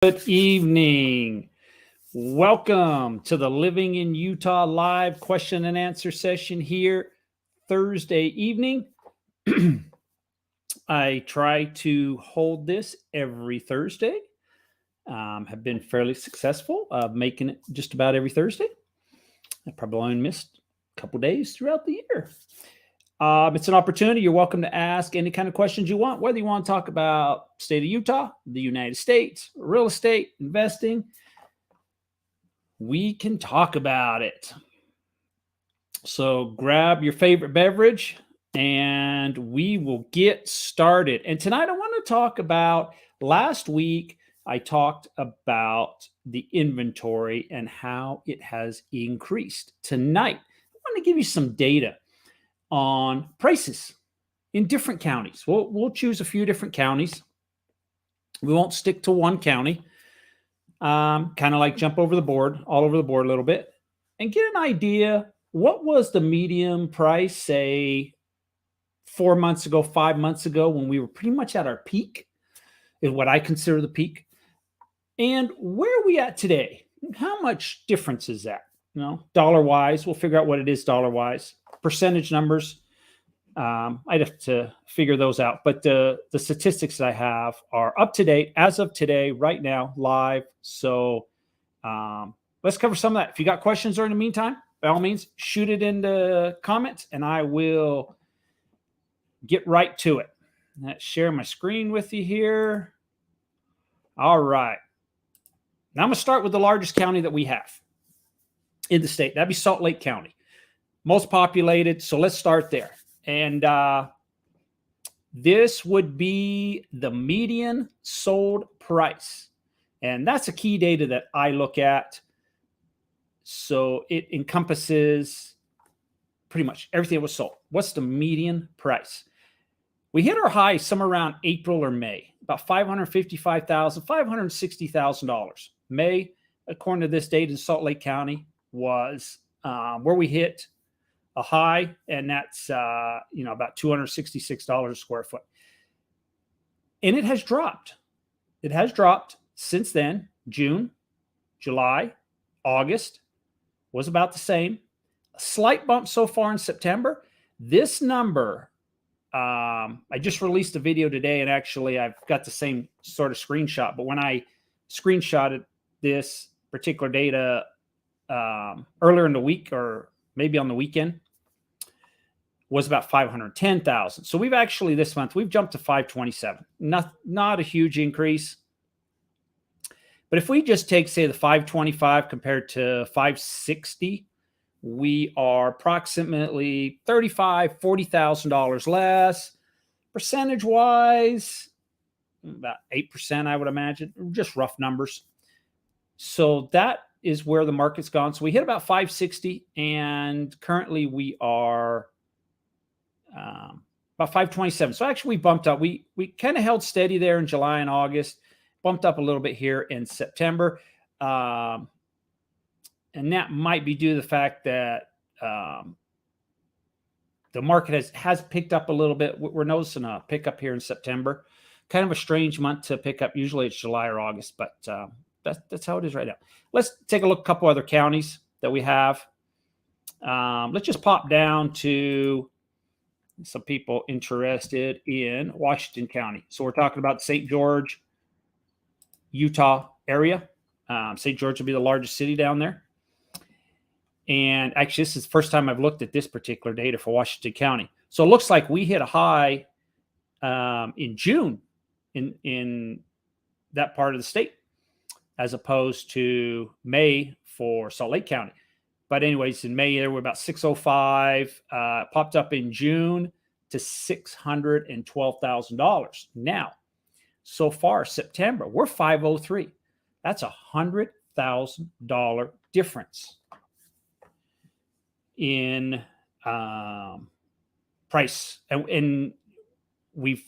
Good evening. Welcome to the Living in Utah live question and answer session here Thursday evening. I try to hold this every Thursday. Have been fairly successful making it just about every Thursday. I probably only missed a couple days throughout the year. It's an opportunity. You're welcome to ask any kind of questions you want, whether you want to talk about state of Utah, the United States, real estate, investing. We can talk about it. So grab your favorite beverage and we will get started. And tonight I want to talk about, last week I talked about the inventory and how it has increased. Tonight I want to give you some data on prices in different counties. We'll choose a few different counties. We won't stick to one county. Kind of like jump over the board, all over the board a little bit, and get an idea. What was the median price, say, 4 months ago, 5 months ago, when we were pretty much at our peak, is what I consider the peak. And where are we at today? How much difference is that? Dollar-wise, we'll figure out what it is dollar-wise. Percentage numbers, I'd have to figure those out. But the statistics that I have are up to date as of today, right now, live. So let's cover some of that. If you got questions or in the meantime, by all means, shoot it in the comments and I will get right to it. Let's share my screen with you here. All right. Now I'm going to start with the largest county that we have in the state. That'd be Salt Lake County. Most populated. So let's start there. And this would be the median sold price. And that's a key data that I look at. So it encompasses pretty much everything that was sold. What's the median price? We hit our high somewhere around April or May, about $555,000, $560,000. May, according to this data in Salt Lake County, was where we hit a high, and that's about $266 a square foot. And it has dropped. It has dropped since then. June, July, August was about the same. A slight bump so far in September. This number, I just released a video today, and actually I've got the same sort of screenshot, but when I screenshotted this particular data earlier in the week, or maybe on the weekend, was about 510,000. So we've actually, this month, we've jumped to 527. Not a huge increase. But if we just take, say, the 525 compared to 560, we are approximately $35,000, $40,000 less. Percentage-wise, about 8%, I would imagine. Just rough numbers. So that is where the market's gone. So we hit about 560, and currently we are about 527. So actually we bumped up. We kind of held steady there in July and August, bumped up a little bit here in September. And that might be due to the fact that the market has picked up a little bit. We're noticing a pickup here in September. Kind of a strange month to pick up. Usually it's July or August, but that's how it is right now. Let's take a look at a couple other counties that we have. Let's just pop down to some people interested in Washington County. So we're talking about St. George, Utah area. St. George will be the largest city down there. And actually, this is the first time I've looked at this particular data for Washington County. So it looks like we hit a high in June in that part of the state, as opposed to May for Salt Lake County. But anyways, in May, there were about 605, popped up in June to $612,000. Now, so far, September, we're 503. That's $100,000 difference in price. And we've,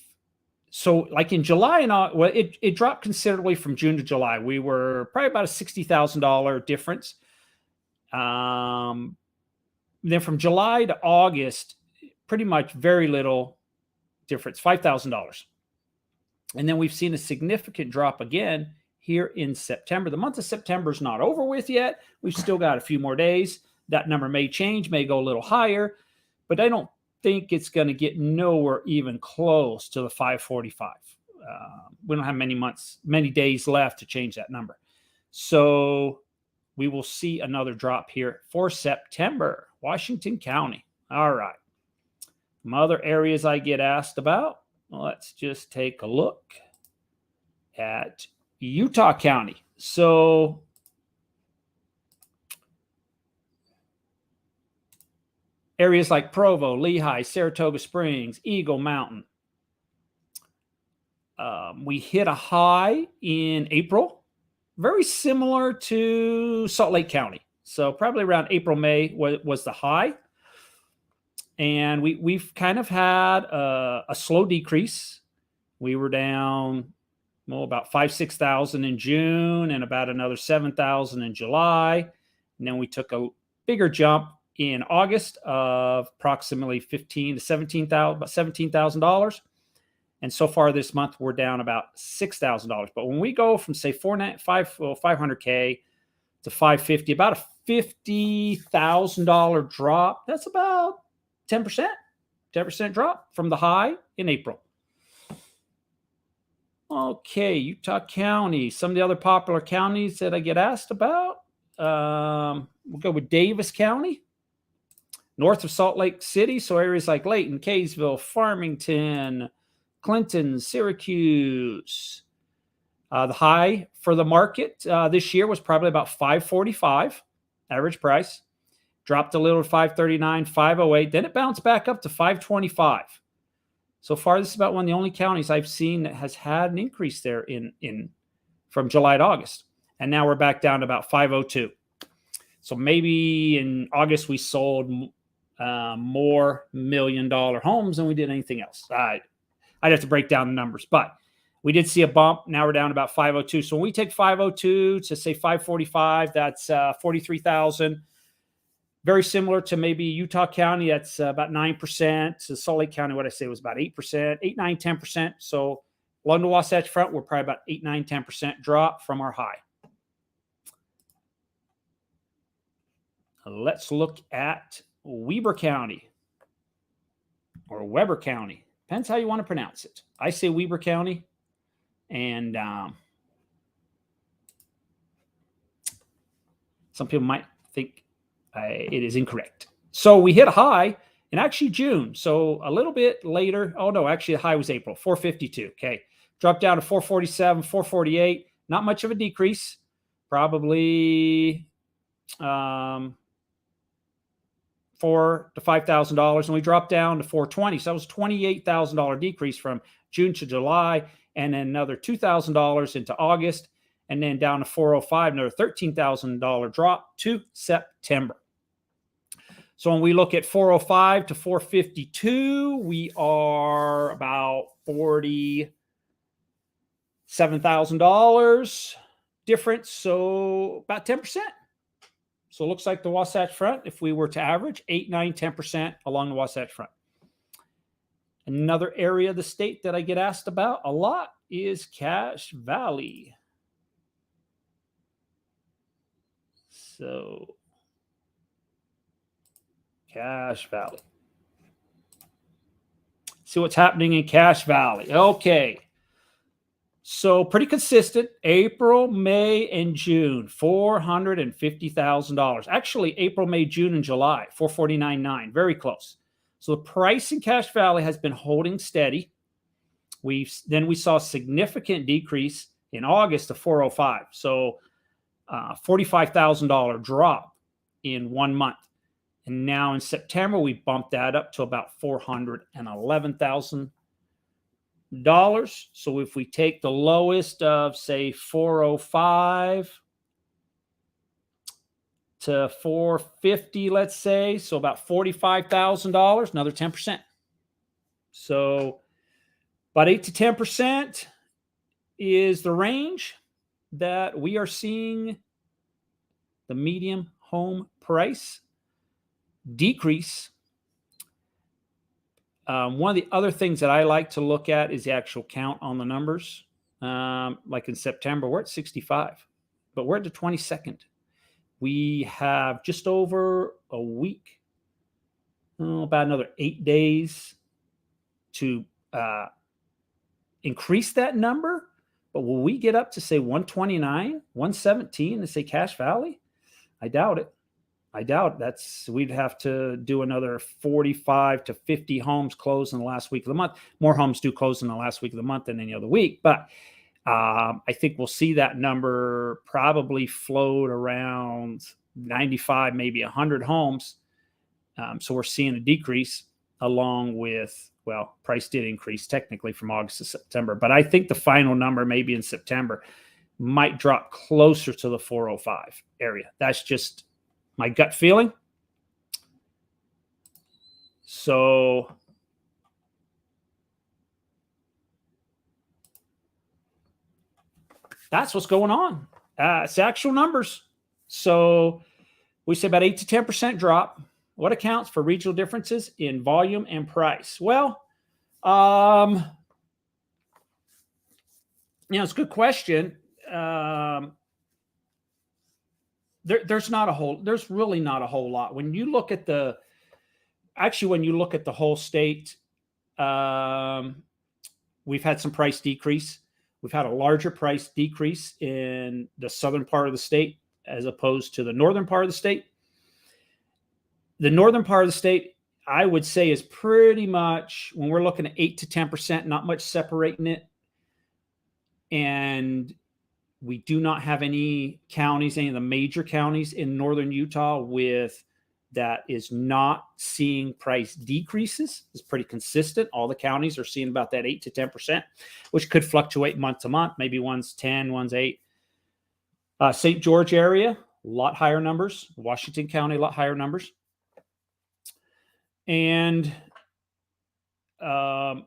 so like in July and well, it dropped considerably from June to July. We were probably about a $60,000 difference. Then from July to August, pretty much very little difference, $5,000. And then we've seen a significant drop again here in September. The month of September is not over with yet. We've still got a few more days. That number may change, may go a little higher, but I don't think it's going to get nowhere even close to the 545. We don't have many days left to change that number. So we will see another drop here for September. Washington County. All right. Some other areas I get asked about. Let's just take a look at Utah County. So areas like Provo, Lehigh, Saratoga Springs, Eagle Mountain. We hit a high in April, very similar to Salt Lake County. So probably around April, May was the high. And we've kind of had a slow decrease. We were down about 6,000 in June and about another 7,000 in July. And then we took a bigger jump in August of approximately $15,000 to $17,000, about $17,000. And so far this month, we're down about $6,000. But when we go from, say, 500K to 550, about a $50,000 drop, that's about 10% drop from the high in April. Okay, Utah County. Some of the other popular counties that I get asked about. We'll go with Davis County, north of Salt Lake City. So areas like Layton, Kaysville, Farmington, Clinton, Syracuse. The high for the market this year was probably about 545 average price. Dropped a little to 539, 508. Then it bounced back up to 525. So far, this is about one of the only counties I've seen that has had an increase there from July to August. And now we're back down to about 502. So maybe in August we sold more $1 million homes than we did anything else. I'd have to break down the numbers, but we did see a bump. Now we're down to about 502. So when we take 502 to say 545, that's 43,000. Very similar to maybe Utah County. That's about 9%. So Salt Lake County, what I say was about 8%, 8, 9, 10%. So along the Wasatch Front, we're probably about 8, 9, 10% drop from our high. Let's look at Weber County or Weber County. Depends how you want to pronounce it. I say Weber County, and some people might think it is incorrect. So we hit a high in actually June. So a little bit later. Oh, no, actually the high was April, 452. Okay. Dropped down to 447, 448. Not much of a decrease. Probably $4,000 to $5,000, and we dropped down to 420. So that was $28,000 decrease from June to July, and then another $2,000 into August, and then down to 405, another $13,000 drop to September. So when we look at 405 to 452, we are about $47,000 difference. So about 10%. So it looks like the Wasatch Front, if we were to average 8, 9, 10% along the Wasatch Front. Another area of the state that I get asked about a lot is Cache Valley. So Cache Valley. See what's happening in Cache Valley. Okay. So pretty consistent. April, May, and June, $450,000. Actually, April, May, June, and July, $449,900. Very close. So the price in Cache Valley has been holding steady. We saw a significant decrease in August to 405. So $45,000 drop in 1 month. And now in September, we bumped that up to about $411,000. So if we take the lowest of, say, 405 to 450, let's say, so about $45,000, another 10%. So about 8 to 10% is the range that we are seeing the median home price decrease. One of the other things that I like to look at is the actual count on the numbers. like in September, we're at 65, but we're at the 22nd. We have just over a week, about another 8 days to increase that number. But will we get up to say 129, 117 to say Cache Valley? I doubt it. We'd have to do another 45 to 50 homes close in the last week of the month. More homes do close in the last week of the month than any other week. But I think we'll see that number probably float around 95, maybe 100 homes. So we're seeing a decrease along with, well, price did increase technically from August to September. But I think the final number, maybe in September, might drop closer to the 405 area. That's just my gut feeling. So that's what's going on. It's actual numbers. So we say about 8 to 10% drop. What accounts for regional differences in volume and price? Well, it's a good question. There's really not a whole lot. When you look at the whole state, we've had some price decrease. We've had a larger price decrease in the southern part of the state as opposed to the northern part of the state. The northern part of the state, I would say, is pretty much, when we're looking at 8 to 10%, not much separating it. And we do not have any of the major counties in northern Utah with that is not seeing price decreases. It's pretty consistent. All the counties are seeing about that 8 to 10%, which could fluctuate month to month. Maybe one's 10, one's 8. St. George area, a lot higher numbers. Washington County, a lot higher numbers. And, I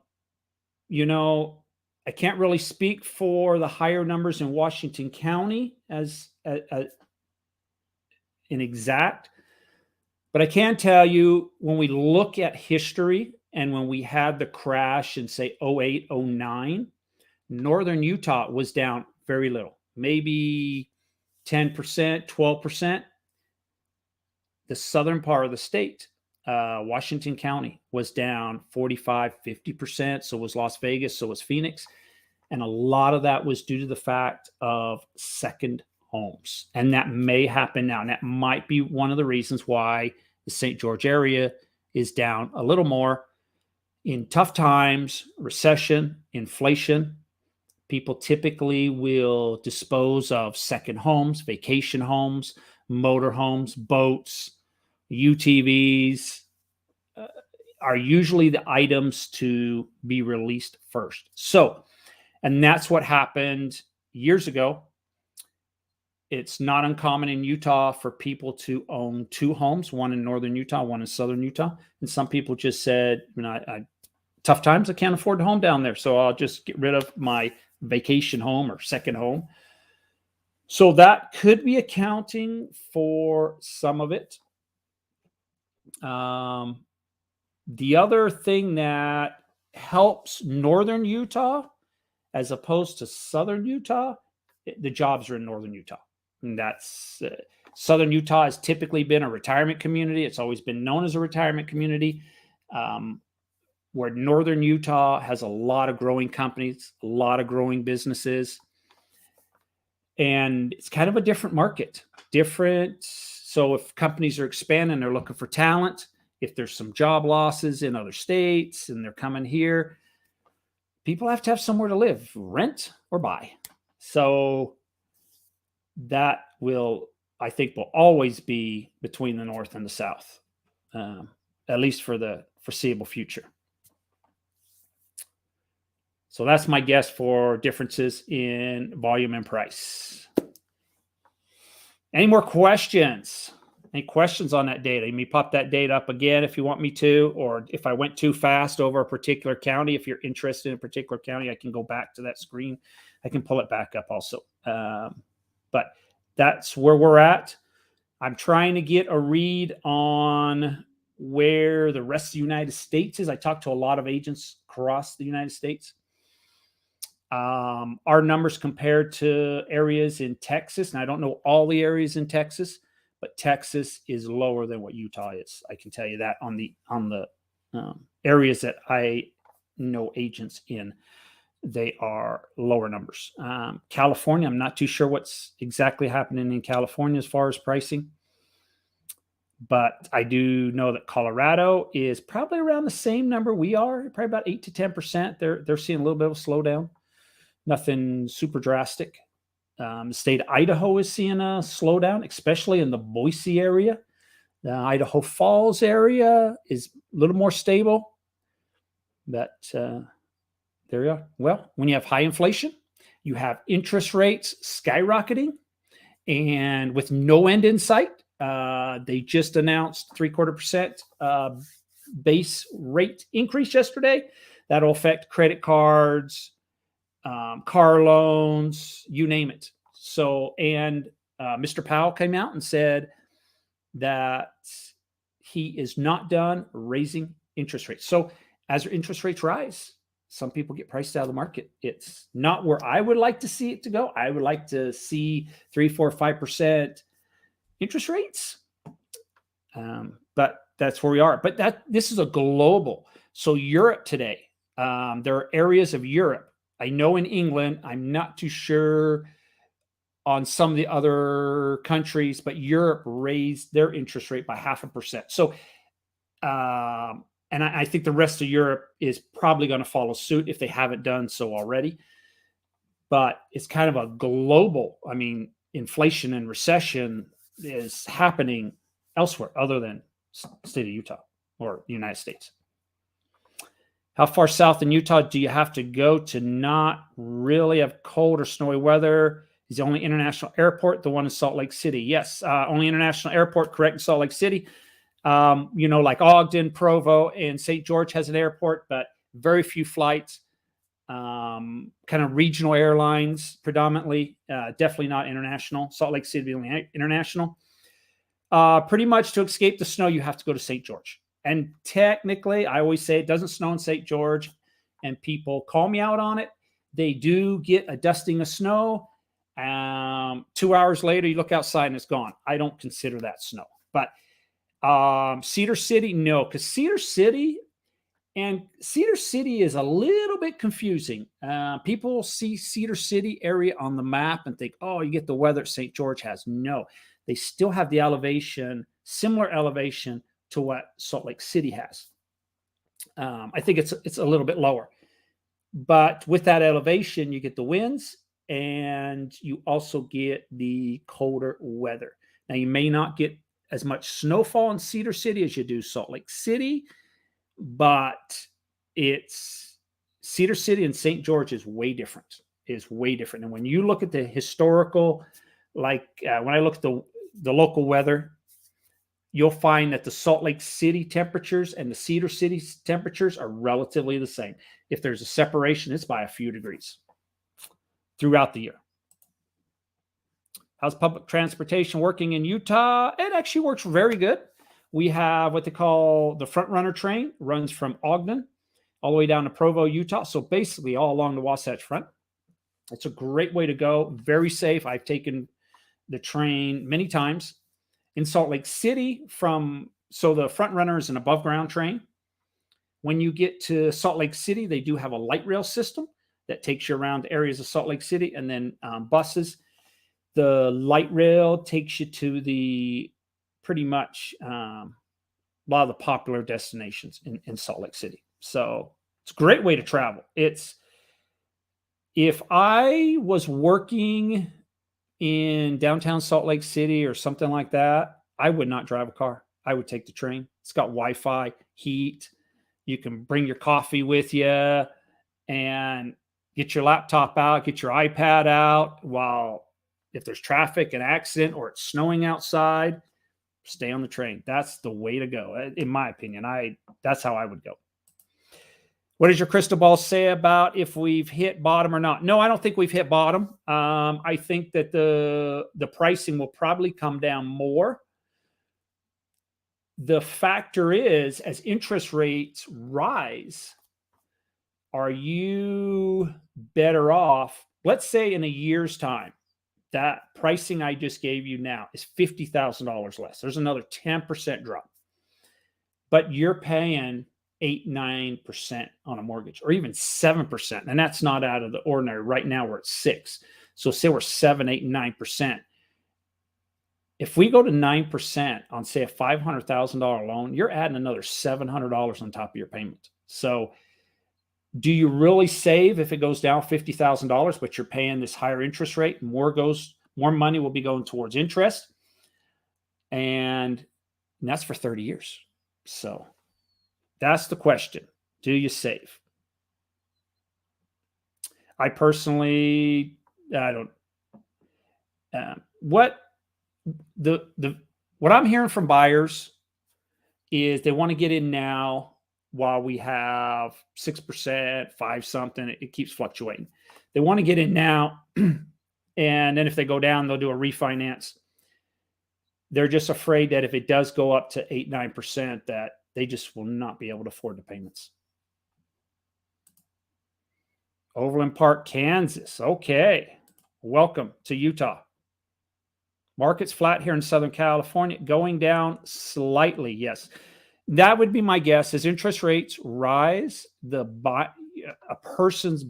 can't really speak for the higher numbers in Washington County as an exact, but I can tell you when we look at history and when we had the crash in, say, 08, 09, northern Utah was down very little, maybe 10%, 12%. The southern part of the state, Washington County, was down 45, 50%. So was Las Vegas. So was Phoenix. And a lot of that was due to the fact of second homes. And that may happen now. And that might be one of the reasons why the St. George area is down a little more. In tough times, recession, inflation, people typically will dispose of second homes, vacation homes, motor homes, boats, UTVs, are usually the items to be released first. So, and that's what happened years ago. It's not uncommon in Utah for people to own two homes, one in northern Utah, one in southern Utah. And some people just said, tough times, I can't afford a home down there, so I'll just get rid of my vacation home or second home. So that could be accounting for some of it. The other thing that helps northern Utah as opposed to southern Utah, the jobs are in northern Utah. And that's southern Utah has typically been a retirement community. It's always been known as a retirement community, where northern Utah has a lot of growing companies, a lot of growing businesses. And it's kind of a different market. So if companies are expanding, they're looking for talent. If there's some job losses in other states and they're coming here, people have to have somewhere to live, rent or buy. So that I think will always be between the North and the South, at least for the foreseeable future. So that's my guess for differences in volume and price. Any more questions? Any questions on that data? You may pop that data up again if you want me to, or if I went too fast over a particular county, if you're interested in a particular county, I can go back to that screen. I can pull it back up also. But that's where we're at. I'm trying to get a read on where the rest of the United States is. I talked to a lot of agents across the United States. Our numbers compared to areas in Texas, and I don't know all the areas in Texas, but Texas is lower than what Utah is. I can tell you that on the areas that I know agents in, they are lower numbers. California, I'm not too sure what's exactly happening in California as far as pricing, but I do know that Colorado is probably around the same number we are, probably about 8 to 10%. They're seeing a little bit of a slowdown. Nothing super drastic. The state of Idaho is seeing a slowdown, especially in the Boise area. The Idaho Falls area is a little more stable. But there you are. Well, when you have high inflation, you have interest rates skyrocketing, and with no end in sight, they just announced 0.75% base rate increase yesterday. That'll affect credit cards, car loans, you name it. So, and Mr. Powell came out and said that he is not done raising interest rates. So, as interest rates rise, some people get priced out of the market. It's not where I would like to see it to go. I would like to see 3, 4, 5% interest rates. But that's where we are. But this is a global. So Europe today, there are areas of Europe. I know in England, I'm not too sure on some of the other countries, but Europe raised their interest rate by 0.5%. So, and I think the rest of Europe is probably going to follow suit if they haven't done so already. But it's kind of a global, I mean, inflation and recession is happening elsewhere other than the state of Utah or the United States. How far south in Utah do you have to go to not really have cold or snowy weather? Is the only international airport the one in Salt Lake City? Yes, only international airport, correct, in Salt Lake City. Like Ogden, Provo, and St. George has an airport, but very few flights. Kind of regional airlines predominantly, definitely not international. Salt Lake City, the only international. Pretty much to escape the snow, you have to go to St. George. And technically, I always say it doesn't snow in St. George, and people call me out on it. They do get a dusting of snow. 2 hours later, you look outside and it's gone. I don't consider that snow. But Cedar City, no, because Cedar City is a little bit confusing. People see Cedar City area on the map and think, oh, you get the weather St. George has. No, they still have the elevation, similar elevation to what Salt Lake City has. I think it's a little bit lower. But with that elevation, you get the winds and you also get the colder weather. Now, you may not get as much snowfall in Cedar City as you do Salt Lake City, but it's Cedar City and St. George is way different. And when you look at the historical, when I look at the local weather, you'll find that the Salt Lake City temperatures and the Cedar City temperatures are relatively the same. If there's a separation, it's by a few degrees throughout the year. How's public transportation working in Utah? It actually works very good. We have what they call the Front Runner train, runs from Ogden all the way down to Provo, Utah. So basically all along the Wasatch Front. It's a great way to go, very safe. I've taken the train many times. In Salt Lake City, so the Front Runner is an above ground train. When you get to Salt Lake City, they do have a light rail system that takes you around areas of Salt Lake City, and then buses. The light rail takes you to the pretty much a lot of the popular destinations in Salt Lake City. So it's a great way to travel. If I was working in downtown Salt Lake City or something like that, I would not drive a car. I would take the train. It's got Wi-Fi, heat. You can bring your coffee with you and get your laptop out, get your iPad out while if there's traffic, an accident, or it's snowing outside, stay on the train. That's the way to go. In my opinion, that's how I would go. What does your crystal ball say about if we've hit bottom or not? No, I don't think we've hit bottom. I think that the pricing will probably come down more. The factor is, as interest rates rise, are you better off, let's say in a year's time, that pricing I just gave you now is $50,000 less. There's another 10% drop, but you're paying 8, 9% on a mortgage, or even 7%. And that's not out of the ordinary. Right now we're at 6. So say we're 7, 8, and 9%. If we go to 9% on, say, a $500,000 loan, you're adding another $700 on top of your payment. So do you really save if it goes down $50,000, but you're paying this higher interest rate? More money will be going towards interest, and that's for 30 years. So that's the question. Do you save? I personally, I don't. What I'm hearing from buyers is they want to get in now while we have 6%, 5 something. It keeps fluctuating. They want to get in now, and then if they go down, they'll do a refinance. They're just afraid that if it does go up to 8, 9%, that they just will not be able to afford the payments. Overland Park, Kansas. Okay. Welcome to Utah. Market's flat here in Southern California, going down slightly. Yes. That would be my guess. As interest rates rise, a person's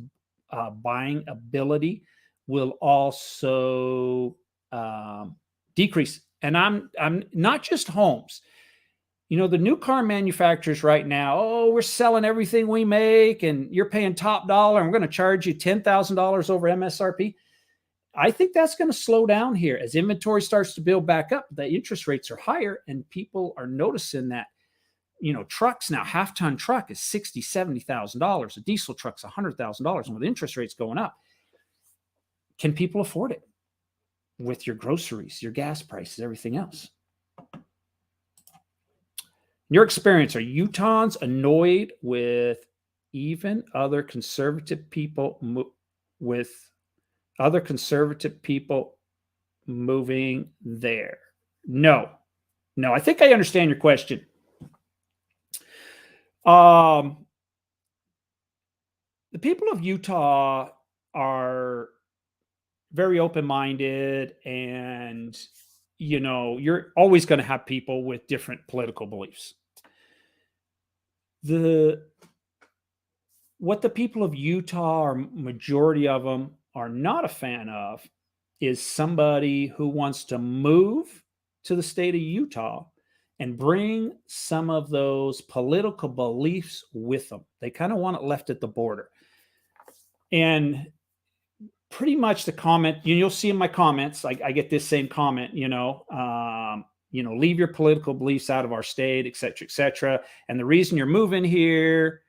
buying ability will also decrease. And I'm not just homes. You know, the new car manufacturers right now, oh, we're selling everything we make and you're paying top dollar and we're going to charge you $10,000 over MSRP. I think that's going to slow down here as inventory starts to build back up. The interest rates are higher and people are noticing that, you know, trucks now, half-ton truck is $60,000, $70,000. A diesel truck's $100,000. And with interest rates going up, can people afford it with your groceries, your gas prices, everything else? In your experience, are Utahns annoyed with even other conservative people moving there? No. I think I understand your question. The people of Utah are very open-minded, and you know, you're always going to have people with different political beliefs. What the people of Utah, or majority of them, are not a fan of is somebody who wants to move to the state of Utah and bring some of those political beliefs with them. They kind of want it left at the border. And pretty much the comment, you'll see in my comments, I get this same comment, leave your political beliefs out of our state, et cetera, et cetera. And the reason you're moving here,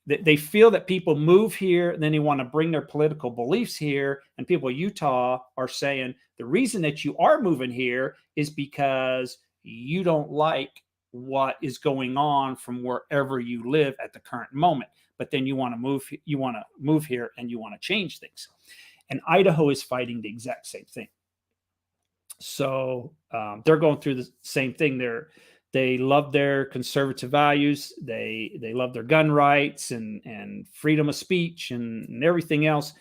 they feel that people move here and then they want to bring their political beliefs here. And people in Utah are saying the reason that you are moving here is because you don't like what is going on from wherever you live at the current moment. But then you want to move here and you want to change things. And Idaho is fighting the exact same thing. So they're going through the same thing. They love their conservative values. They love their gun rights and freedom of speech and everything else.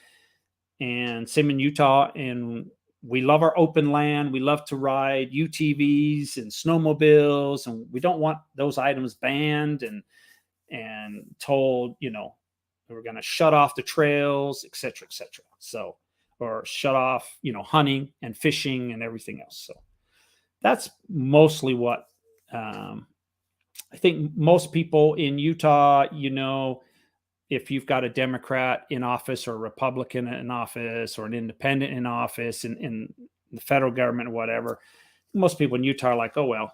And same in Utah. And we love our open land. We love to ride UTVs and snowmobiles, and we don't want those items banned and told, we're going to shut off the trails, et cetera, et cetera. So, or shut off, hunting and fishing and everything else. So that's mostly what I think most people in Utah, if you've got a Democrat in office or a Republican in office or an independent in office in the federal government or whatever, most people in Utah are like, oh, well,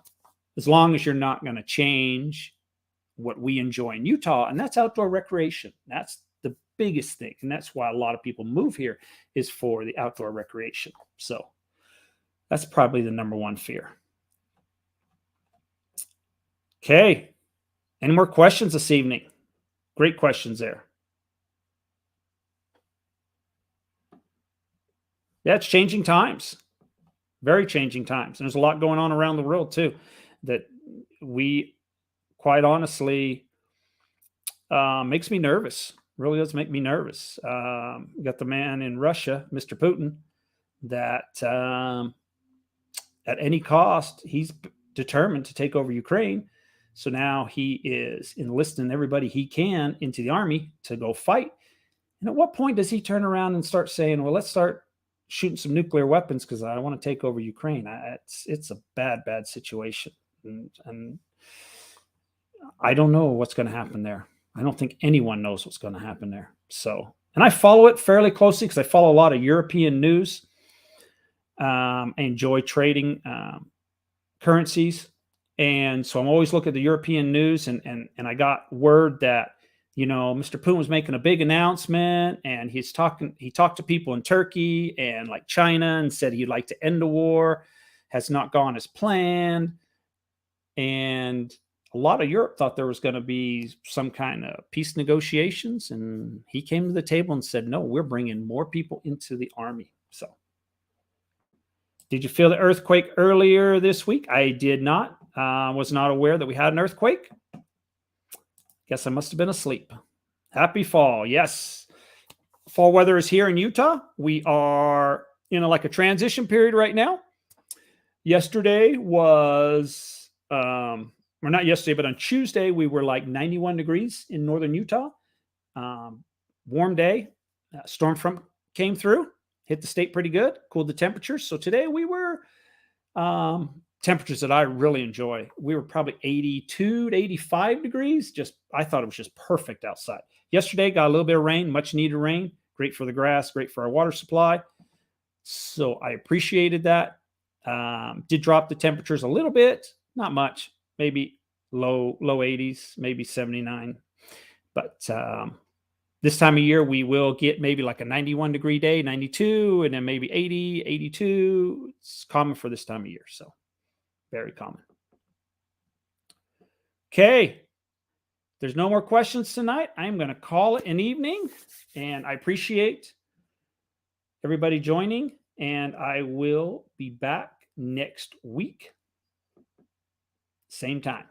as long as you're not going to change what we enjoy in Utah, and that's outdoor recreation. That's the biggest thing. And that's why a lot of people move here, is for the outdoor recreation. So that's probably the number one fear. Okay. Any more questions this evening? Great questions there. Yeah, it's changing times. Very changing times. And there's a lot going on around the world too, that we quite honestly makes me nervous. Really does make me nervous. You got the man in Russia, Mr. Putin, that at any cost, he's determined to take over Ukraine. So now he is enlisting everybody he can into the army to go fight. And at what point does he turn around and start saying, well, let's start shooting some nuclear weapons because I want to take over Ukraine? It's a bad situation. And I don't know what's going to happen there. I don't think anyone knows what's going to happen there. So, and I follow it fairly closely because I follow a lot of European news. I enjoy trading currencies. And so I'm always looking at the European news, and I got word that, Mr. Putin was making a big announcement, and he talked to people in Turkey and like China and said he'd like to end the war, has not gone as planned. And a lot of Europe thought there was going to be some kind of peace negotiations. And he came to the table and said, no, we're bringing more people into the army. So did you feel the earthquake earlier this week? I did not. Was not aware that we had an earthquake. Guess I must have been asleep. Happy fall. Yes. Fall weather is here in Utah. We are in a transition period right now. Yesterday was, or not yesterday, but on Tuesday, we were like 91 degrees in northern Utah. Warm day. Storm front came through, hit the state pretty good, cooled the temperatures. So today we were temperatures that I really enjoy. We were probably 82 to 85 degrees. I thought it was just perfect outside. Yesterday got a little bit of rain, much needed rain. Great for the grass, great for our water supply. So I appreciated that. Did drop the temperatures a little bit, not much, maybe low 80s, maybe 79. But this time of year, we will get maybe like a 91 degree day, 92, and then maybe 80, 82. It's common for this time of year. So very common. Okay. There's no more questions tonight. I'm going to call it an evening, and I appreciate everybody joining, and I will be back next week. Same time.